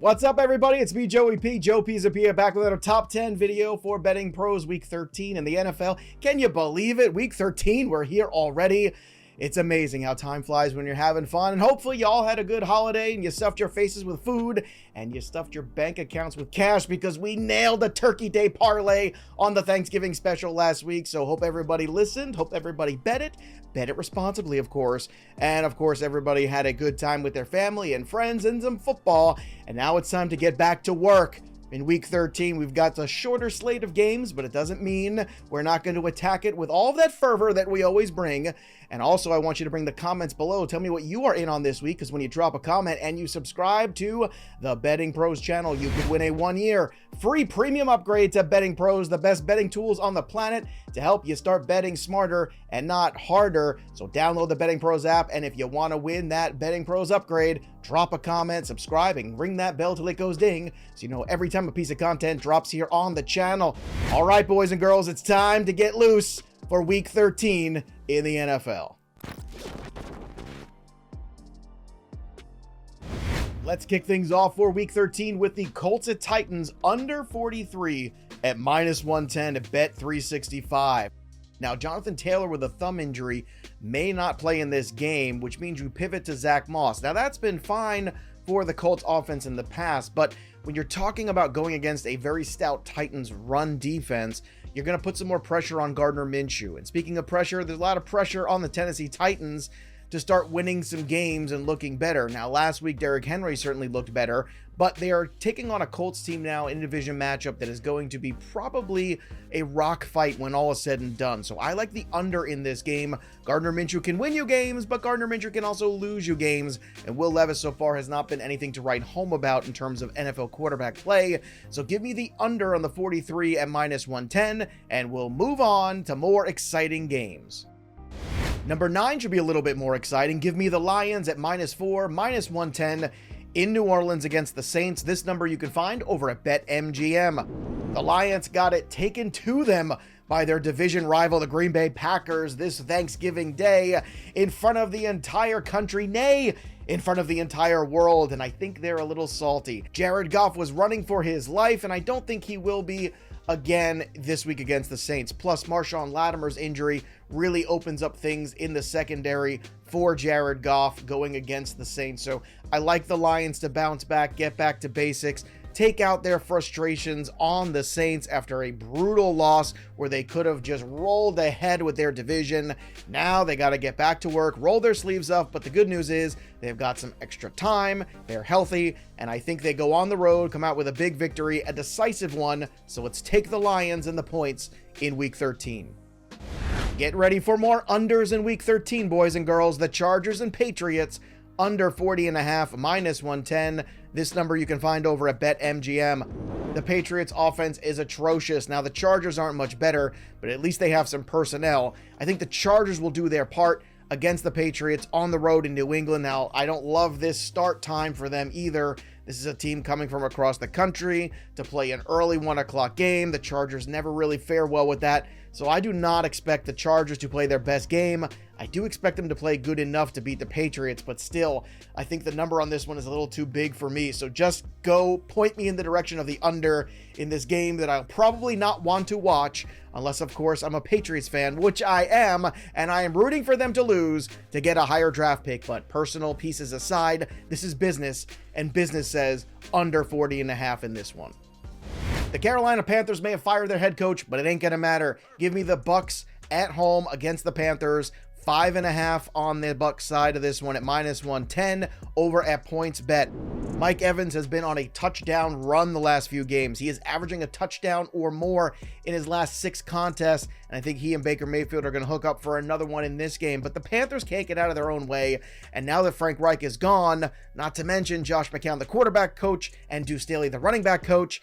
What's up, everybody? It's me, Joe Pisapia, back with another top 10 video for Betting Pros Week 13 in the NFL. Can you believe it? Week 13, we're here already. It's amazing how time flies when you're having fun, and hopefully you all had a good holiday and you stuffed your faces with food and you stuffed your bank accounts with cash, because we nailed the Turkey Day parlay on the Thanksgiving special last week. So hope everybody listened, hope everybody bet it responsibly, of course, and of course everybody had a good time with their family and friends and some football. And now it's time to get back to work. In Week 13, we've got a shorter slate of games, but it doesn't mean we're not going to attack it with all of that fervor that we always bring. And also, I want you to bring the comments below. Tell me what you are in on this week, because when you drop a comment and you subscribe to the Betting Pros channel, you could win a 1-year free premium upgrade to Betting Pros, the best betting tools on the planet to help you start betting smarter and not harder. So download the Betting Pros app, and if you want to win that Betting Pros upgrade, drop a comment, subscribe, and ring that bell till it goes ding, so you know every time a piece of content drops here on the channel. All right, boys and girls, it's time to get loose for Week 13 in the NFL. Let's kick things off for Week 13 with the Colts at Titans under 43 at -110 at Bet365. Now, Jonathan Taylor with a thumb injury may not play in this game, which means you pivot to Zach Moss. Now, that's been fine for the Colts offense in the past, but when you're talking about going against a very stout Titans run defense, you're going to put some more pressure on Gardner Minshew. And speaking of pressure, there's a lot of pressure on the Tennessee Titans to start winning some games and looking better. Now, last week, Derrick Henry certainly looked better, but they are taking on a Colts team now in a division matchup that is going to be probably a rock fight when all is said and done. So I like the under in this game. Gardner Minshew can win you games, but Gardner Minshew can also lose you games. And Will Levis so far has not been anything to write home about in terms of NFL quarterback play. So give me the under on the 43 at -110, and we'll move on to more exciting games. Number 9 should be a little bit more exciting. Give me the Lions at -4, -110 in New Orleans against the Saints. This number you can find over at BetMGM. The Lions got it taken to them by their division rival, the Green Bay Packers, this Thanksgiving Day in front of the entire country, nay, in front of the entire world, and I think they're a little salty. Jared Goff was running for his life, and I don't think he will be again this week against the Saints. Plus, Marshawn Latimer's injury really opens up things in the secondary for Jared Goff going against the Saints. So I like the Lions to bounce back, get back to basics, take out their frustrations on the Saints after a brutal loss where they could have just rolled ahead with their division. Now they got to get back to work, roll their sleeves up, but the good news is they've got some extra time, they're healthy, and I think they go on the road, come out with a big victory, a decisive one. So let's take the Lions and the points in Week 13. Get ready for more unders in Week 13, boys and girls. The Chargers and Patriots under 40.5, -110. This number you can find over at BetMGM. The Patriots offense is atrocious. Now, the Chargers aren't much better, but at least they have some personnel. I think the Chargers will do their part against the Patriots on the road in New England. Now, I don't love this start time for them either. This is a team coming from across the country to play an early 1 o'clock game. The Chargers never really fare well with that. So I do not expect the Chargers to play their best game. I do expect them to play good enough to beat the Patriots, but still, I think the number on this one is a little too big for me. So just go point me in the direction of the under in this game that I'll probably not want to watch, unless, of course, I'm a Patriots fan, which I am, and I am rooting for them to lose to get a higher draft pick. But personal pieces aside, this is business, and business says under 40.5 in this one. The Carolina Panthers may have fired their head coach, but it ain't gonna matter. Give me the Bucs at home against the Panthers. 5.5 on the Bucs side of this one at -110 over at PointsBet. Mike Evans has been on a touchdown run the last few games. He is averaging a touchdown or more in his last 6 contests, and I think he and Baker Mayfield are going to hook up for another one in this game. But the Panthers can't get out of their own way, and now that Frank Reich is gone, not to mention Josh McCown, the quarterback coach, and Deuce Staley, the running back coach,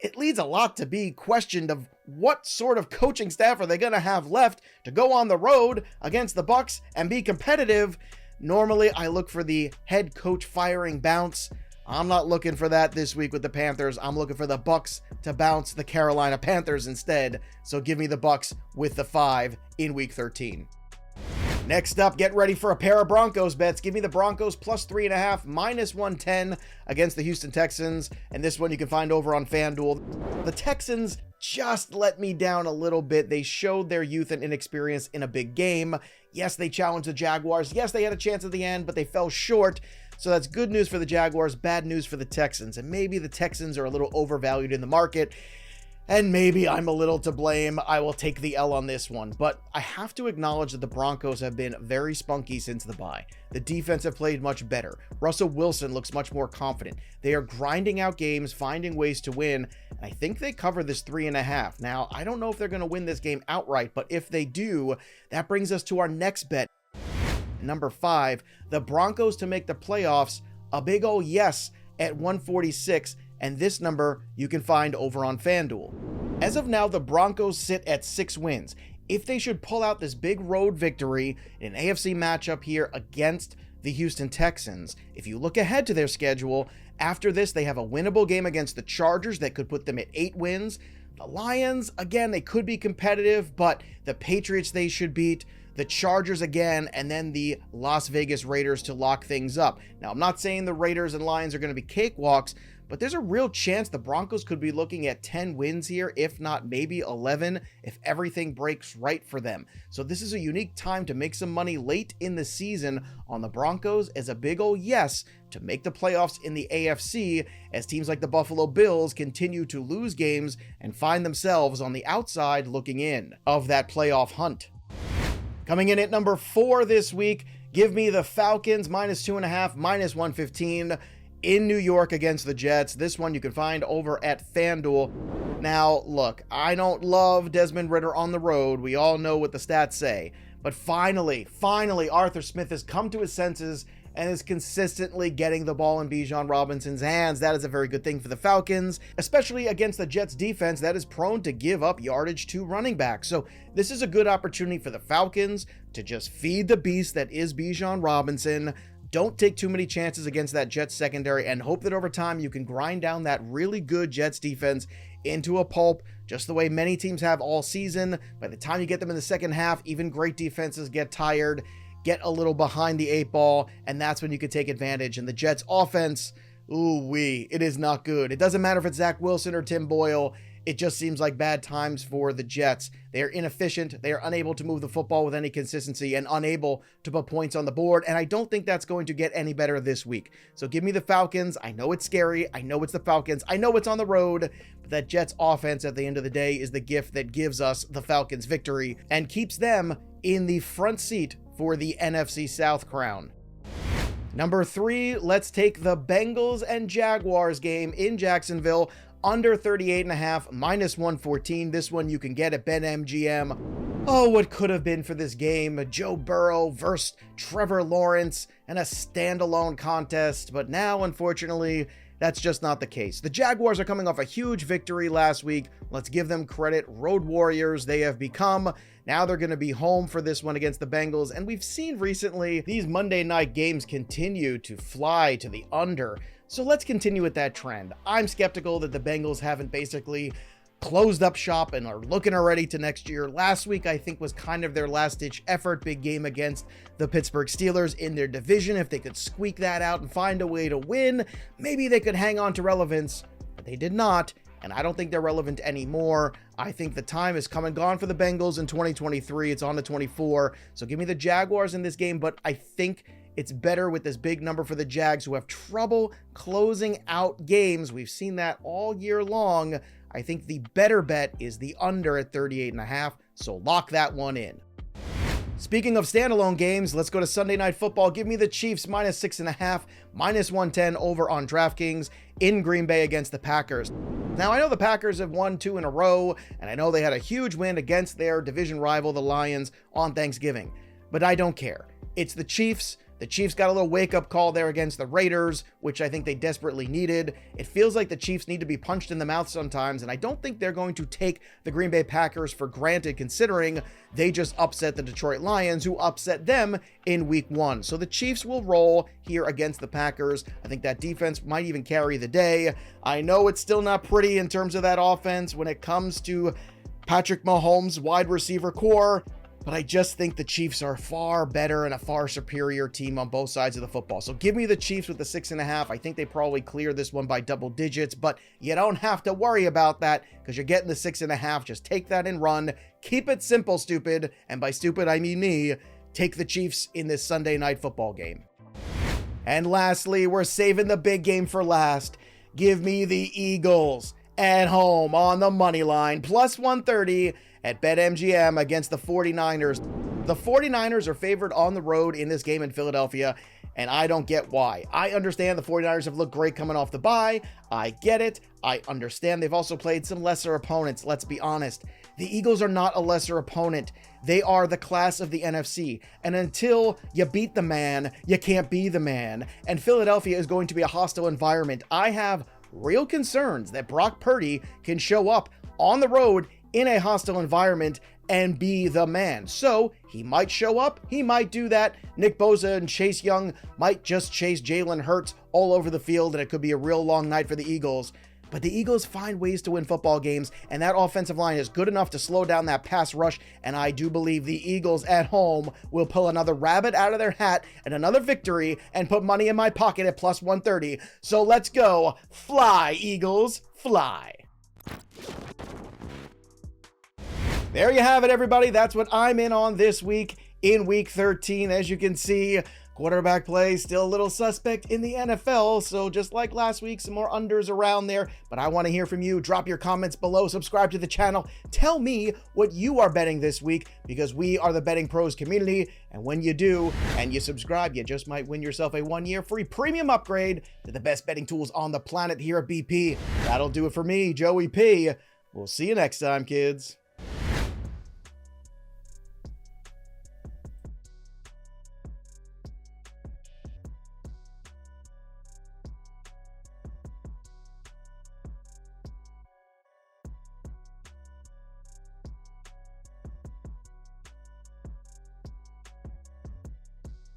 it leads a lot to be questioned of what sort of coaching staff are they going to have left to go on the road against the Bucs and be competitive. Normally, I look for the head coach firing bounce. I'm not looking for that this week with the Panthers. I'm looking for the Bucs to bounce the Carolina Panthers instead. So give me the Bucs with the 5 in Week 13. Next up, get ready for a pair of Broncos bets. Give me the Broncos plus 3.5, minus 110 against the Houston Texans. And this one you can find over on FanDuel. The Texans just let me down a little bit. They showed their youth and inexperience in a big game. Yes, they challenged the Jaguars. Yes, they had a chance at the end, but they fell short. So that's good news for the Jaguars, bad news for the Texans. And maybe the Texans are a little overvalued in the market. And maybe I'm a little to blame. I will take the L on this one. But I have to acknowledge that the Broncos have been very spunky since the bye. The defense have played much better. Russell Wilson looks much more confident. They are grinding out games, finding ways to win. And I think they cover this 3.5. Now, I don't know if they're going to win this game outright, but if they do, that brings us to our next bet. Number 5, the Broncos to make the playoffs. A big ol' yes at 146. And this number you can find over on FanDuel. As of now, the Broncos sit at 6 wins. If they should pull out this big road victory in an AFC matchup here against the Houston Texans, if you look ahead to their schedule, after this, they have a winnable game against the Chargers that could put them at 8 wins. The Lions, again, they could be competitive, but the Patriots they should beat. The Chargers again, and then the Las Vegas Raiders to lock things up. Now, I'm not saying the Raiders and Lions are going to be cakewalks, but there's a real chance the Broncos could be looking at 10 wins here, if not maybe 11, if everything breaks right for them. So this is a unique time to make some money late in the season on the Broncos as a big ol' yes to make the playoffs in the AFC, as teams like the Buffalo Bills continue to lose games and find themselves on the outside looking in of that playoff hunt. Coming in at number 4 this week, give me the Falcons minus 2.5, minus 115 in New York against the Jets. This one you can find over at FanDuel. Now, look, I don't love Desmond Ridder on the road. We all know what the stats say. But finally, Arthur Smith has come to his senses and is consistently getting the ball in Bijan Robinson's hands. That is a very good thing for the Falcons, especially against the Jets defense that is prone to give up yardage to running backs. So this is a good opportunity for the Falcons to just feed the beast that is Bijan Robinson. Don't take too many chances against that Jets secondary and hope that over time you can grind down that really good Jets defense into a pulp, just the way many teams have all season. By the time you get them in the second half, even great defenses get tired, get a little behind the 8 ball, and that's when you can take advantage. And the Jets offense, ooh-wee, it is not good. It doesn't matter if it's Zach Wilson or Tim Boyle. It just seems like bad times for the Jets. They are inefficient. They are unable to move the football with any consistency and unable to put points on the board. And I don't think that's going to get any better this week. So give me the Falcons. I know it's scary. I know it's the Falcons. I know it's on the road. But that Jets offense at the end of the day is the gift that gives us the Falcons victory and keeps them in the front seat for the NFC South crown. Number 3, let's take the Bengals and Jaguars game in Jacksonville. Under 38.5, minus 114. This one you can get at BetMGM. Oh, what could have been for this game? Joe Burrow versus Trevor Lawrence and a standalone contest. But now, unfortunately, that's just not the case. The Jaguars are coming off a huge victory last week. Let's give them credit. Road warriors they have become. Now they're going to be home for this one against the Bengals. And we've seen recently these Monday night games continue to fly to the under. So let's continue with that trend. I'm skeptical that the Bengals haven't basically closed up shop and are looking already to next year. Last week, I think, was kind of their last-ditch effort. Big game against the Pittsburgh Steelers in their division. If they could squeak that out and find a way to win, maybe they could hang on to relevance, but they did not. And I don't think they're relevant anymore. I think the time is come and gone for the Bengals in 2023. It's on to 24. So give me the Jaguars in this game, but I think it's better with this big number for the Jags, who have trouble closing out games. We've seen that all year long. I think the better bet is the under at 38.5, so lock that one in. Speaking of standalone games, let's go to Sunday Night Football. Give me the Chiefs minus 6.5, minus 110 over on DraftKings in Green Bay against the Packers. Now, I know the Packers have won 2 in a row, and I know they had a huge win against their division rival, the Lions, on Thanksgiving, but I don't care. It's the Chiefs. The Chiefs got a little wake-up call there against the Raiders, which I think they desperately needed. It feels like the Chiefs need to be punched in the mouth sometimes, and I don't think they're going to take the Green Bay Packers for granted, considering they just upset the Detroit Lions, who upset them in Week 1. So the Chiefs will roll here against the Packers. I think that defense might even carry the day. I know it's still not pretty in terms of that offense when it comes to Patrick Mahomes' wide receiver core. but I just think the Chiefs are far better and a far superior team on both sides of the football. So give me the Chiefs with the 6.5. I think they probably clear this one by double digits, but you don't have to worry about that because you're getting the 6.5. Just take that and run. Keep it simple, stupid. And by stupid, I mean me. Take the Chiefs in this Sunday night football game. And lastly, we're saving the big game for last. Give me the Eagles at home on the money line, plus 130 at BetMGM against the 49ers. The 49ers are favored on the road in this game in Philadelphia, and I don't get why. I understand the 49ers have looked great coming off the bye. I get it. I understand they've also played some lesser opponents. Let's be honest. The Eagles are not a lesser opponent. They are the class of the NFC. And until you beat the man, you can't be the man. And Philadelphia is going to be a hostile environment. I have real concerns that Brock Purdy can show up on the road in a hostile environment and be the man. So he might show up, he might do that. Nick Bosa and Chase Young might just chase Jalen Hurts all over the field, and it could be a real long night for the Eagles. But the Eagles find ways to win football games, and that offensive line is good enough to slow down that pass rush, and I do believe the Eagles at home will pull another rabbit out of their hat and another victory and put money in my pocket at plus 130. So let's go. Fly, Eagles, fly. There you have it, everybody. That's what I'm in on this week in week 13. As you can see, quarterback play still a little suspect in the NFL. So just like last week, some more unders around there. But I want to hear from you. Drop your comments below. Subscribe to the channel. Tell me what you are betting this week, because we are the Betting Pros community. And when you do and you subscribe, you just might win yourself a 1-year free premium upgrade to the best betting tools on the planet here at BP. That'll do it for me, Joey P. We'll see you next time, kids.